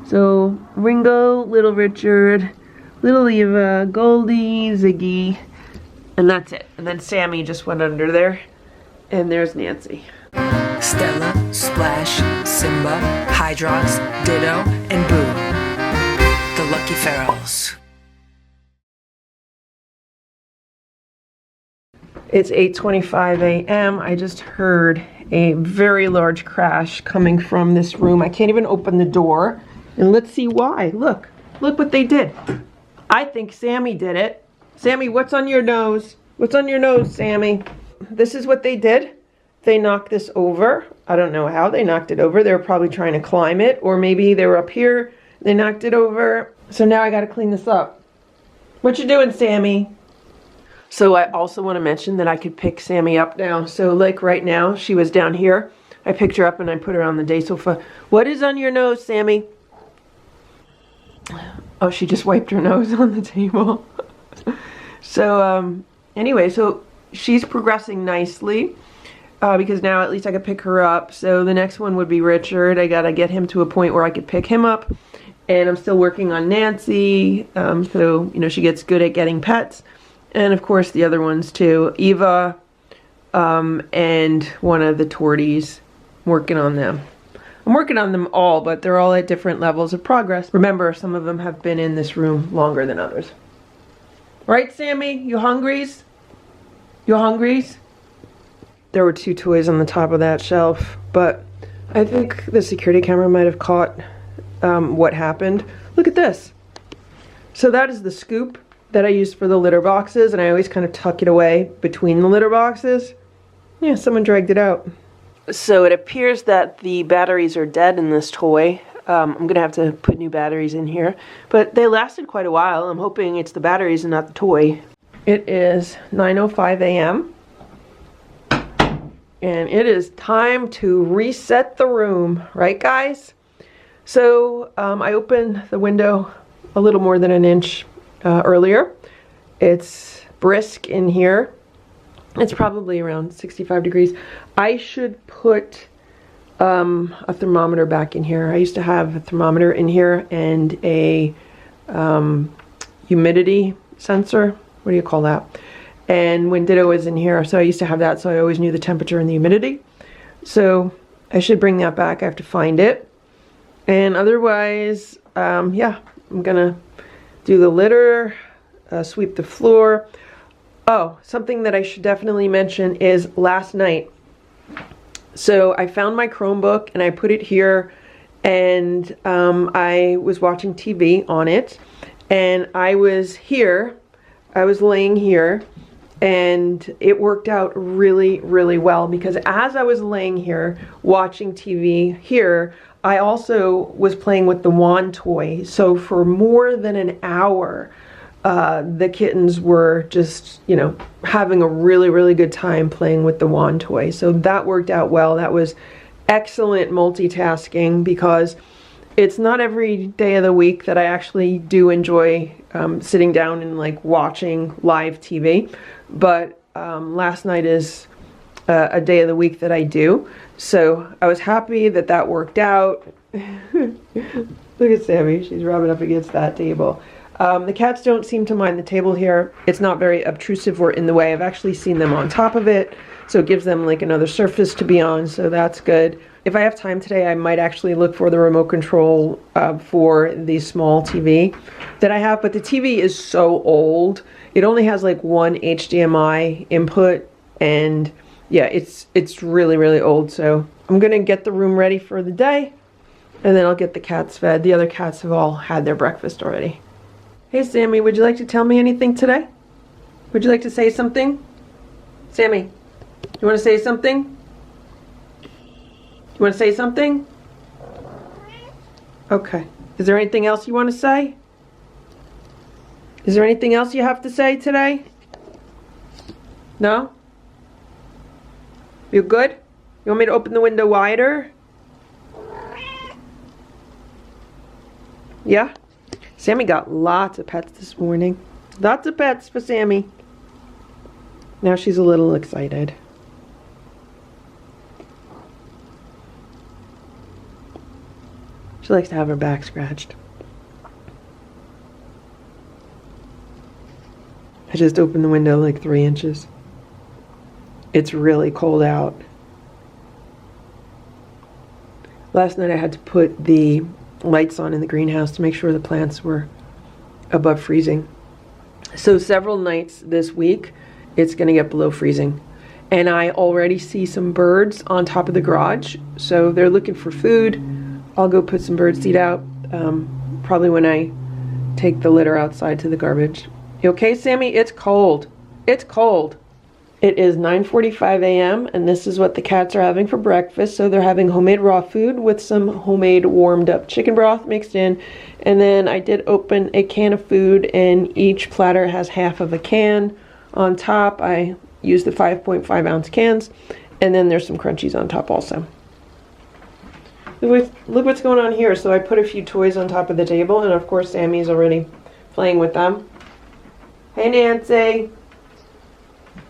So Ringo, Little Richard, Little Eva, Goldie, Ziggy, and that's it. And then Sammy just went under there. And there's Nancy. Stella, Splash, Simba, Hydrox, Ditto, and Boo. The Lucky Ferals. It's 8:25 a.m. I just heard a very large crash coming from this room. I can't even open the door. And let's see why. Look what they did. I think Sammy did it. Sammy, what's on your nose? What's on your nose, Sammy? This is what they did. They knocked this over. I don't know how they knocked it over. They were probably trying to climb it, or maybe they were up here. They knocked it over. So now I gotta clean this up. What you doing, Sammy? So I also want to mention that I could pick Sammy up now. So like right now, she was down here. I picked her up and I put her on the day sofa. What is on your nose, Sammy? Oh, she just wiped her nose on the table. So anyway, so she's progressing nicely because now at least I could pick her up. So the next one would be Richard. I gotta get him to a point where I could pick him up. And I'm still working on Nancy. So, you know, she gets good at getting pets. And of course the other ones too. Eva and one of the torties. I'm working on them. I'm working on them all, but they're all at different levels of progress. Remember, some of them have been in this room longer than others. Right, Sammy? You hungries? You hungries? There were 2 toys on the top of that shelf, but I think the security camera might have caught what happened. Look at this. So that is the scoop that I use for the litter boxes, and I always kind of tuck it away between the litter boxes. Yeah, someone dragged it out. So it appears that the batteries are dead in this toy. I'm gonna have to put new batteries in here, but they lasted quite a while. I'm hoping it's the batteries and not the toy. It is 9:05 a.m. and it is time to reset the room, right guys? So I opened the window a little more than an inch earlier. It's brisk in here. It's probably around 65 degrees. I should put a thermometer back in here. I used to have a thermometer in here and a humidity sensor. What do you call that? And when Ditto was in here, so I used to have that, so I always knew the temperature and the humidity. So I should bring that back. I have to find it. And otherwise, yeah, I'm gonna do the litter, sweep the floor. Oh, something that I should definitely mention is last night. So I found my Chromebook and I put it here, and I was watching TV on it, and I was laying here, and it worked out really, really well because as I was laying here watching TV here, I also was playing with the wand toy. So for more than an hour, the kittens were just, you know, having a really, really good time playing with the wand toy. So that worked out well. That was excellent multitasking because it's not every day of the week that I actually do enjoy sitting down and like watching live TV. But last night is a day of the week that I do. So I was happy that that worked out. Look at Sammy, she's rubbing up against that table. The cats don't seem to mind the table here. It's not very obtrusive or in the way. I've actually seen them on top of it, so it gives them like another surface to be on, so that's good. If I have time today, I might actually look for the remote control for the small TV that I have, but the TV is so old. It only has like one HDMI input, and yeah, it's really, really old. So I'm gonna get the room ready for the day, and then I'll get the cats fed. The other cats have all had their breakfast already. Hey Sammy, would you like to tell me anything today? Would you like to say something? Sammy, you want to say something? You want to say something? Okay. Is there anything else you want to say? Is there anything else you have to say today? No? You good? You want me to open the window wider? Yeah? Sammy got lots of pets this morning. Lots of pets for Sammy. Now she's a little excited. She likes to have her back scratched. I just opened the window like 3 inches. It's really cold out. Last night I had to put the lights on in the greenhouse to make sure the plants were above freezing. So several nights this week it's going to get below freezing. And I already see some birds on top of the garage. So they're looking for food. I'll go put some bird seed out probably when I take the litter outside to the garbage. You okay, Sammy? It's cold. It's cold. It is 9:45 a.m. and this is what the cats are having for breakfast. So they're having homemade raw food with some homemade warmed up chicken broth mixed in. And then I did open a can of food and each platter has half of a can. On top I used the 5.5 ounce cans and then there's some crunchies on top also. Look what's going on here. So I put a few toys on top of the table and of course Sammy's already playing with them. Hey Nancy.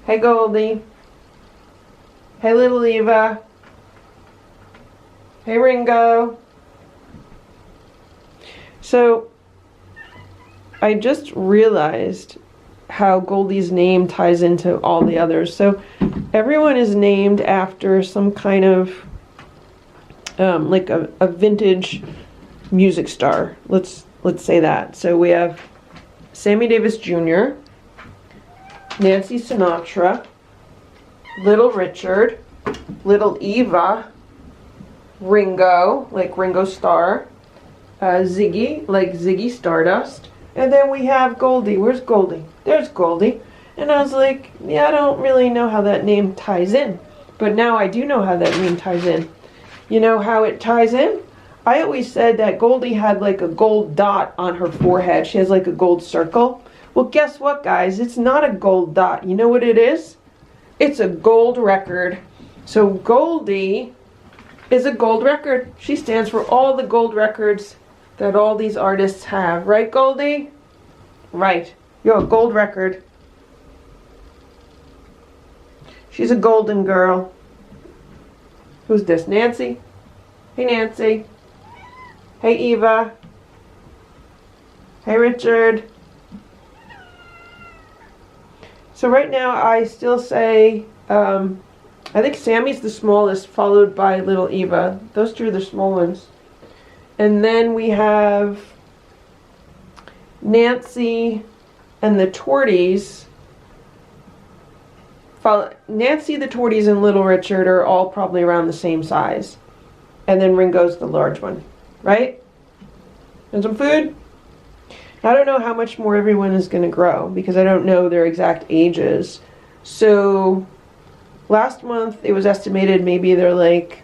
Hey Goldie. Hey little Eva. Hey Ringo. So I just realized how Goldie's name ties into all the others. So everyone is named after some kind of like a vintage music star. Let's say that. So we have Sammy Davis Jr., Nancy Sinatra, Little Richard, Little Eva, Ringo, like Ringo Starr, Ziggy, like Ziggy Stardust, and then we have Goldie. Where's Goldie? There's Goldie. And I was like, yeah, I don't really know how that name ties in. But now I do know how that name ties in. You know how it ties in? I always said that Goldie had like a gold dot on her forehead. She has like a gold circle. Well, guess what, guys? It's not a gold dot. You know what it is? It's a gold record. So Goldie is a gold record. She stands for all the gold records that all these artists have. Right, Goldie? Right. You're a gold record. She's a golden girl. Who's this? Nancy? Hey, Nancy. Hey, Eva. Hey, Richard. So right now I still say, I think Sammy's the smallest, followed by little Eva. Those two are the small ones. And then we have Nancy and the Torties. Nancy, the Torties, and Little Richard are all probably around the same size. And then Ringo's the large one, right? And some food? I don't know how much more everyone is going to grow because I don't know their exact ages. So last month it was estimated maybe they're like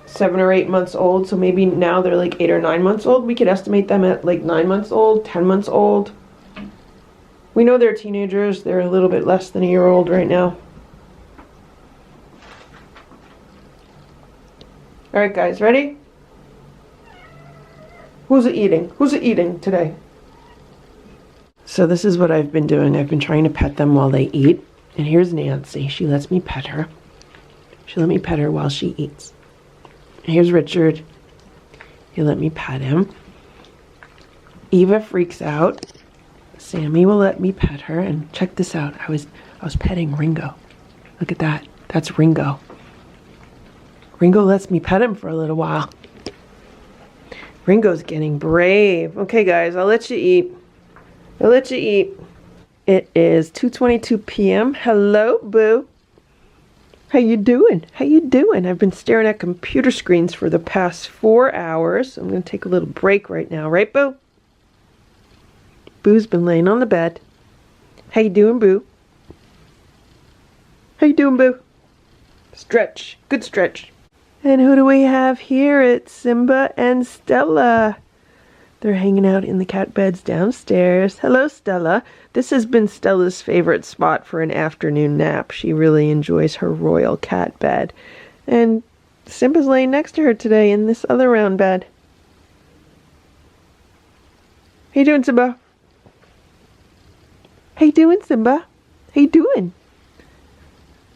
7 or 8 months old. So maybe now they're like 8 or 9 months old. We could estimate them at like 9 months old, 10 months old. We know they're teenagers. They're a little bit less than a year old right now. All right, guys, ready? Who's it eating? Who's it eating today? So this is what I've been doing. I've been trying to pet them while they eat. And here's Nancy. She lets me pet her. She let me pet her while she eats. And here's Richard. He let me pet him. Eva freaks out. Sammy will let me pet her. And check this out. I was petting Ringo. Look at that. That's Ringo. Ringo lets me pet him for a little while. Ringo's getting brave. Okay, guys, I'll let you eat. I'll let you eat. It is 2:22 p.m. Hello, Boo. How you doing? How you doing? I've been staring at computer screens for the past 4 hours. I'm going to take a little break right now. Right, Boo? Boo's been laying on the bed. How you doing, Boo? How you doing, Boo? Stretch. Good stretch. And who do we have here? It's Simba and Stella. They're hanging out in the cat beds downstairs. Hello, Stella. This has been Stella's favorite spot for an afternoon nap. She really enjoys her royal cat bed. And Simba's laying next to her today in this other round bed. How you doing, Simba? How you doing, Simba? How you doing?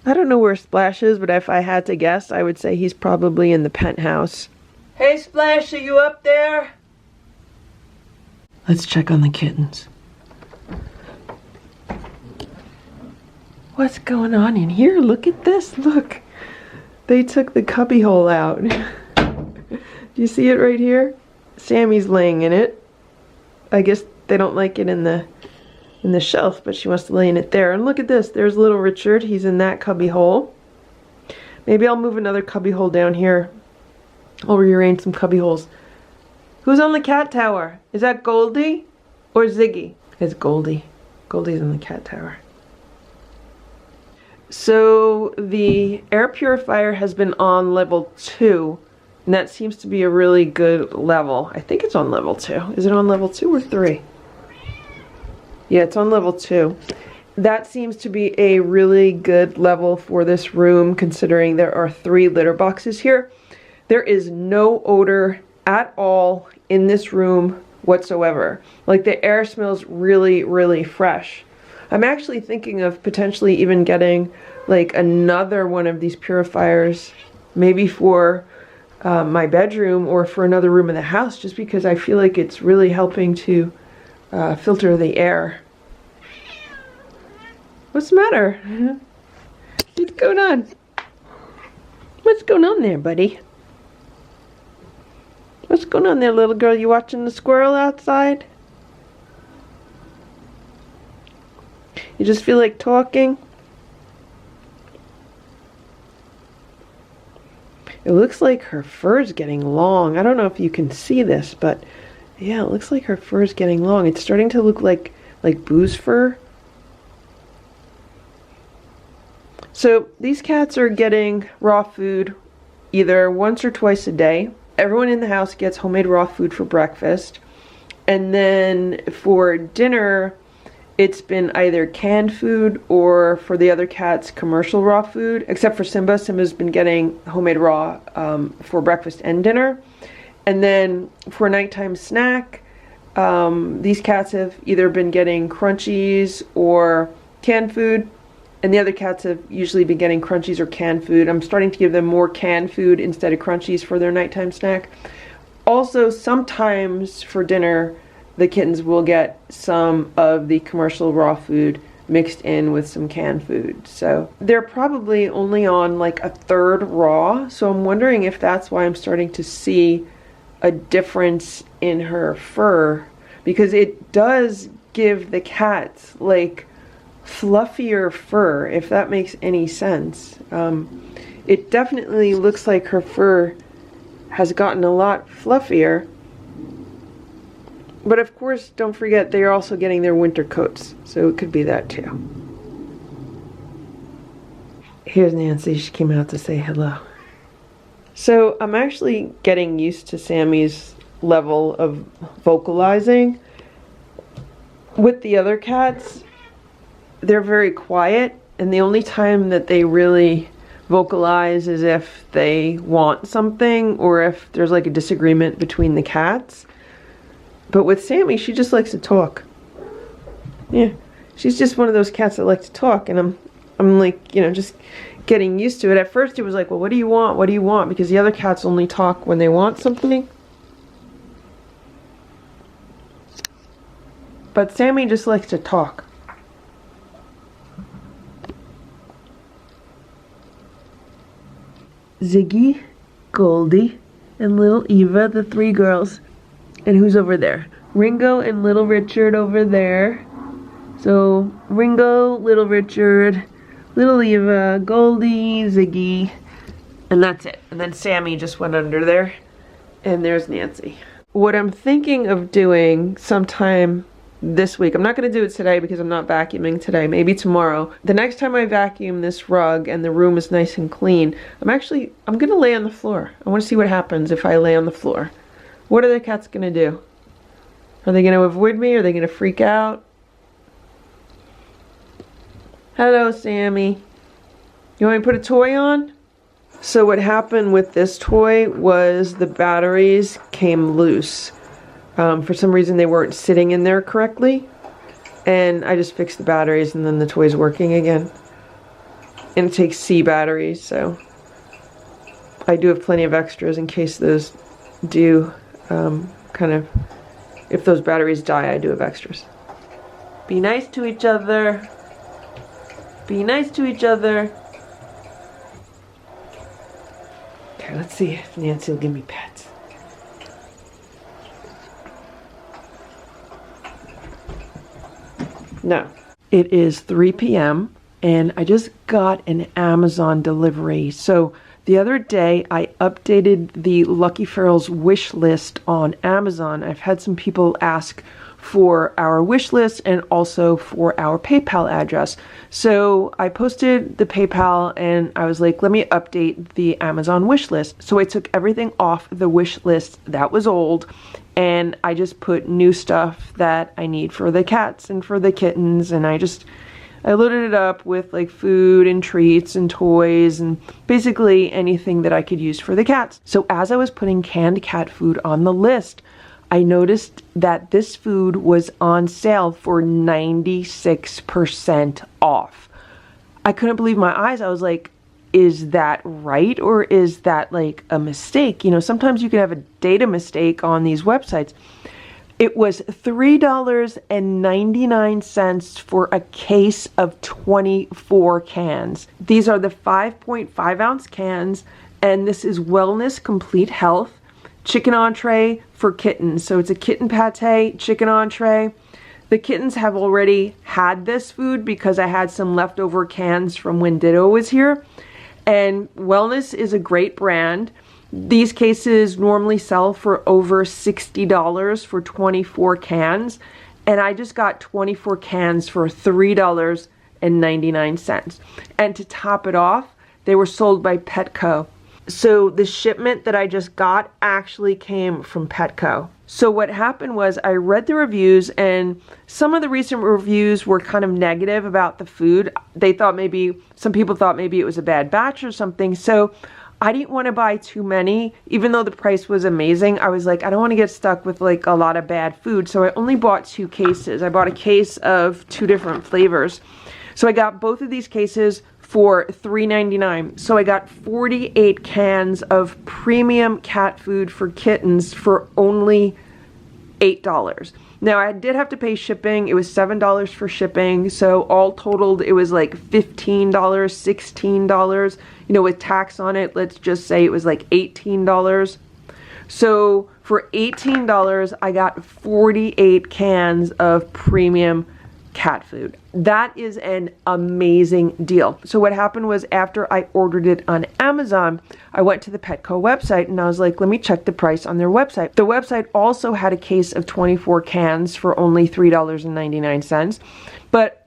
I don't know where Splash is, but if I had to guess, I would say he's probably in the penthouse. Hey Splash, are you up there? Let's check on the kittens. What's going on in here? Look at this, look. They took the cubby hole out. Do you see it right here? Sammy's laying in it. I guess they don't like it in the shelf, but she wants to lay in it there. And look at this, there's little Richard, he's in that cubby hole. Maybe I'll move another cubby hole down here. I'll rearrange some cubby holes. Who's on the cat tower? Is that Goldie or Ziggy? It's Goldie. Goldie's on the cat tower. So the air purifier has been on level 2, and that seems to be a really good level. I think it's on level 2. Is it on level 2 or 3? Yeah, it's on level 2. That seems to be a really good level for this room, considering there are 3 litter boxes here. There is no odor at all in this room whatsoever. Like, the air smells really, really fresh. I'm actually thinking of potentially even getting like another one of these purifiers, maybe for my bedroom or for another room in the house, just because I feel like it's really helping to filter the air. What's the matter? What's going on? What's going on there, buddy? What's going on there, little girl? You watching the squirrel outside? You just feel like talking? It looks like her fur's getting long. I don't know if you can see this, but yeah, it looks like her fur's getting long. It's starting to look like Boo's fur. So these cats are getting raw food either once or twice a day. Everyone in the house gets homemade raw food for breakfast. And then for dinner, it's been either canned food or, for the other cats, commercial raw food. Except for Simba. Simba's been getting homemade raw for breakfast and dinner. And then for a nighttime snack, these cats have either been getting crunchies or canned food. And the other cats have usually been getting crunchies or canned food. I'm starting to give them more canned food instead of crunchies for their nighttime snack. Also, sometimes for dinner, the kittens will get some of the commercial raw food mixed in with some canned food. So they're probably only on like a third raw. So I'm wondering if that's why I'm starting to see a difference in her fur. Because it does give the cats like fluffier fur, if that makes any sense. It definitely looks like her fur has gotten a lot fluffier. But of course, don't forget, they are also getting their winter coats, so it could be that too. Here's Nancy, she came out to say hello. So I'm actually getting used to Sammy's level of vocalizing. With the other cats, they're very quiet, and the only time that they really vocalize is if they want something or if there's like a disagreement between the cats. But with Sammy, she just likes to talk. Yeah, she's just one of those cats that like to talk, and I'm like, you know, just getting used to it. At first it was like, well, what do you want? What do you want? Because the other cats only talk when they want something. But Sammy just likes to talk. Ziggy, Goldie, and little Eva, the 3 girls. And who's over there? Ringo and little Richard over there. So Ringo, little Richard, little Eva, Goldie, Ziggy, and that's it. And then Sammy just went under there. And there's Nancy. What I'm thinking of doing sometime this week, I'm not going to do it today because I'm not vacuuming today, maybe tomorrow. The next time I vacuum this rug and the room is nice and clean, I'm going to lay on the floor. I want to see what happens if I lay on the floor. What are the cats going to do? Are they going to avoid me? Are they going to freak out? Hello, Sammy. You want me to put a toy on? So what happened with this toy was the batteries came loose. For some reason they weren't sitting in there correctly. And I just fixed the batteries and then the toy's working again. And it takes C batteries, so I do have plenty of extras in case those do kind of, if those batteries die, I do have extras. Be nice to each other. Be nice to each other. Okay, let's see if Nancy will give me pets. No. It is 3 p.m. and I just got an Amazon delivery. So the other day I updated the Lucky Ferals wish list on Amazon. I've had some people ask for our wish list and also for our PayPal address. So I posted the PayPal and I was like, let me update the Amazon wish list. So I took everything off the wish list that was old and I just put new stuff that I need for the cats and for the kittens, and I loaded it up with like food and treats and toys and basically anything that I could use for the cats. So as I was putting canned cat food on the list, I noticed that this food was on sale for 96% off. I couldn't believe my eyes. I was like, is that right? Or is that like a mistake? You know, sometimes you can have a data mistake on these websites. It was $3.99 for a case of 24 cans. These are the 5.5 ounce cans, and this is Wellness Complete Health chicken entree for kittens. So it's a kitten pate, chicken entree. The kittens have already had this food because I had some leftover cans from when Ditto was here. And Wellness is a great brand. These cases normally sell for over $60 for 24 cans. And I just got 24 cans for $3.99. And to top it off, they were sold by Petco. So the shipment that I just got actually came from Petco. So what happened was I read the reviews, and some of the recent reviews were kind of negative about the food. They thought some people thought maybe it was a bad batch or something. So I didn't want to buy too many, even though the price was amazing. I was like, I don't want to get stuck with like a lot of bad food. So I only bought 2 cases. I bought a case of 2 different flavors. So I got both of these cases for $3.99. So I got 48 cans of premium cat food for kittens for only $8. Now I did have to pay shipping. It was $7 for shipping. So all totaled, it was like $15, $16. You know, with tax on it, let's just say it was like $18. So for $18, I got 48 cans of premium cat food. That is an amazing deal. So what happened was, after I ordered it on Amazon, I went to the Petco website and I was like, let me check the price on their website. The website also had a case of 24 cans for only $3.99, but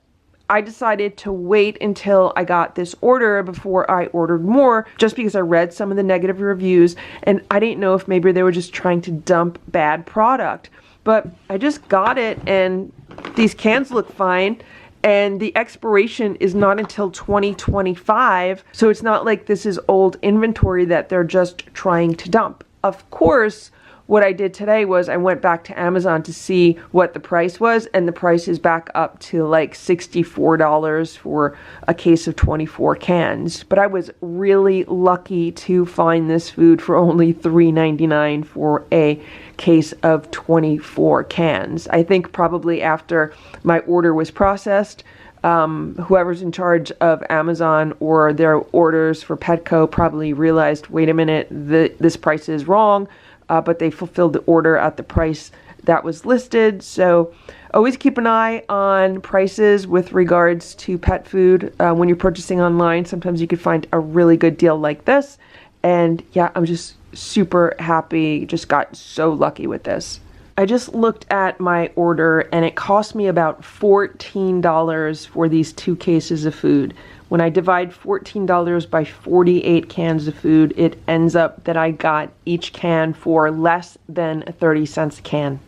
I decided to wait until I got this order before I ordered more, just because I read some of the negative reviews and I didn't know if maybe they were just trying to dump bad product. But I just got it and these cans look fine, and the expiration is not until 2025, so it's not like this is old inventory that they're just trying to dump. Of course, what I did today was I went back to Amazon to see what the price was, and the price is back up to like $64 for a case of 24 cans. But I was really lucky to find this food for only $3.99 for a case of 24 cans. I think probably after my order was processed, whoever's in charge of Amazon or their orders for Petco probably realized, wait a minute, this price is wrong, but they fulfilled the order at the price that was listed. So always keep an eye on prices with regards to pet food. When you're purchasing online, sometimes you could find a really good deal like this. And yeah, I'm just super happy, just got so lucky with this. I just looked at my order and it cost me about $14 for these 2 cases of food. When I divide $14 by 48 cans of food, it ends up that I got each can for less than 30 cents a can.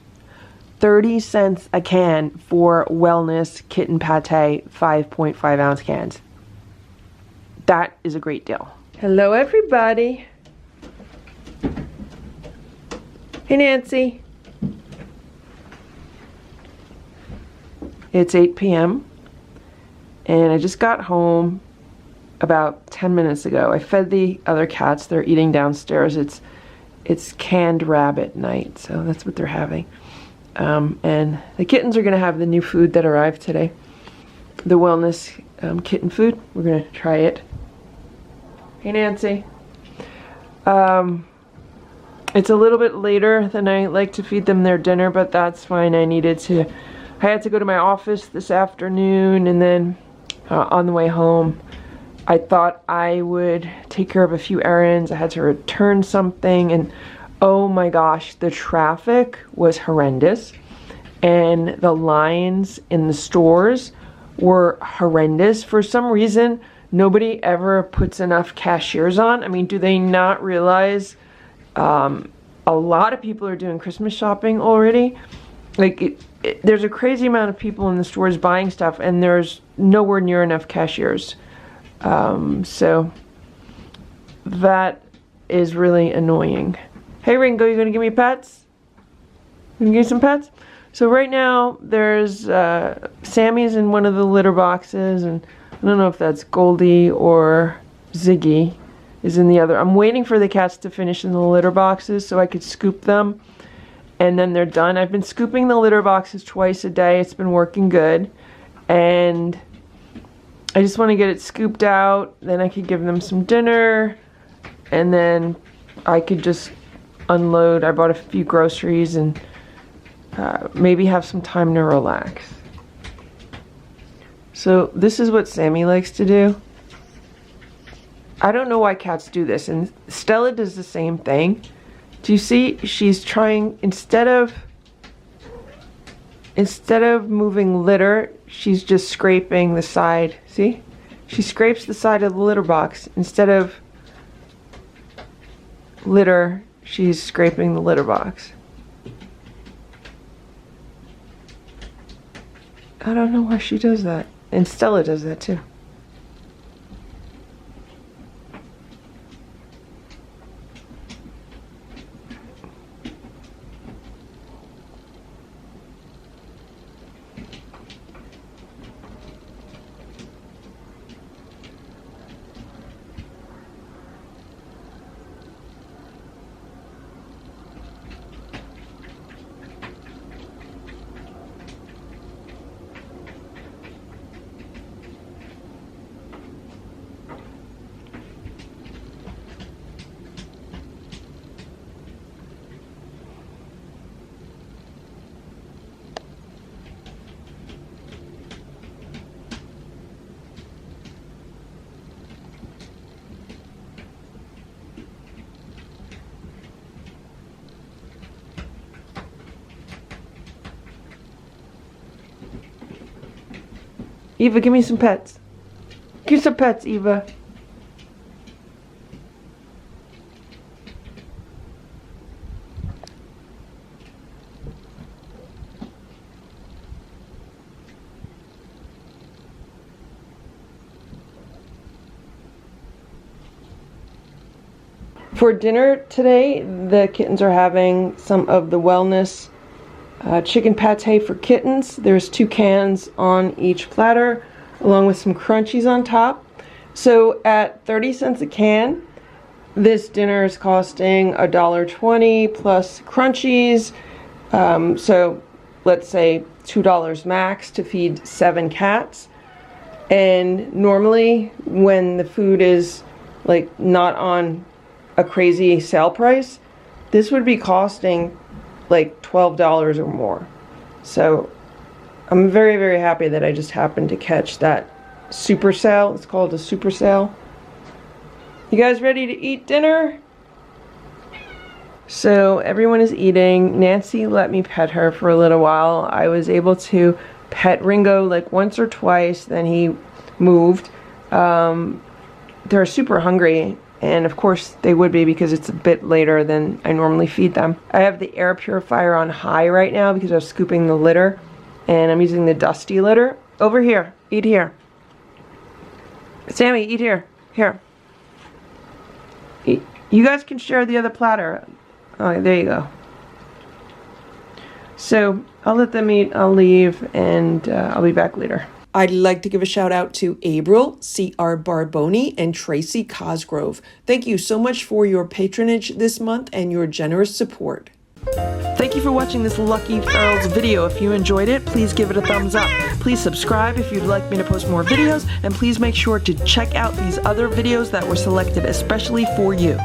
30 cents a can for Wellness Kitten Pate 5.5 ounce cans. That is a great deal. Hello everybody. Hey Nancy. It's 8 p.m. and I just got home about 10 minutes ago. I fed the other cats. They're eating downstairs. It's it's canned rabbit night, so that's what they're having. And the kittens are going to have the new food that arrived today. The wellness kitten food. We're going to try it. Hey, Nancy. It's a little bit later than I like to feed them their dinner, but that's fine. I had to go to my office this afternoon, and then on the way home, I thought I would take care of a few errands. I had to return something, and oh my gosh, the traffic was horrendous, and the lines in the stores were horrendous. For some reason, nobody ever puts enough cashiers on. I mean, do they not realize a lot of people are doing Christmas shopping already? Like, there's a crazy amount of people in the stores buying stuff, and there's nowhere near enough cashiers. So that is really annoying. Hey Ringo, you gonna give me pets? You gonna give me some pets? So right now there's Sammy's in one of the litter boxes, and I don't know if that's Goldie or Ziggy is in the other. I'm waiting for the cats to finish in the litter boxes so I could scoop them, and then they're done. I've been scooping the litter boxes twice a day. It's been working good, and I just want to get it scooped out. Then I could give them some dinner, and then I could just unload. I bought a few groceries and maybe have some time to relax. So this is what Sammy likes to do. I don't know why cats do this, and Stella does the same thing. Do you see? She's trying, instead of moving litter, she's just scraping the side. See? She scrapes the side of the litter box. Instead of litter, she's scraping the litter box. I don't know why she does that. And Stella does that too. Eva, give me some pets. Give me some pets, Eva. For dinner today, the kittens are having some of the wellness chicken pate for kittens. There's 2 cans on each platter, along with some crunchies on top. So at 30 cents a can, this dinner is costing $1.20 plus crunchies. So let's say $2 max to feed 7 cats. And normally when the food is like not on a crazy sale price, this would be costing like $12 or more. So I'm very, very happy that I just happened to catch that super sale. It's called a super sale. You guys ready to eat dinner? So everyone is eating. Nancy let me pet her for a little while. I was able to pet Ringo like once or twice, then he moved. They're super hungry, and of course they would be because it's a bit later than I normally feed them. I have the air purifier on high right now because I was scooping the litter, and I'm using the dusty litter. Over here, eat here. Sammy, eat here. Here. Eat. You guys can share the other platter. Oh, there you go. So I'll let them eat, I'll leave, and I'll be back later. I'd like to give a shout out to Abril, C.R.Barboni, and Traci Cosgrove. Thank you so much for your patronage this month and your generous support. Thank you for watching this Lucky Ferals video. If you enjoyed it, please give it a thumbs up. Please subscribe if you'd like me to post more videos, and please make sure to check out these other videos that were selected especially for you.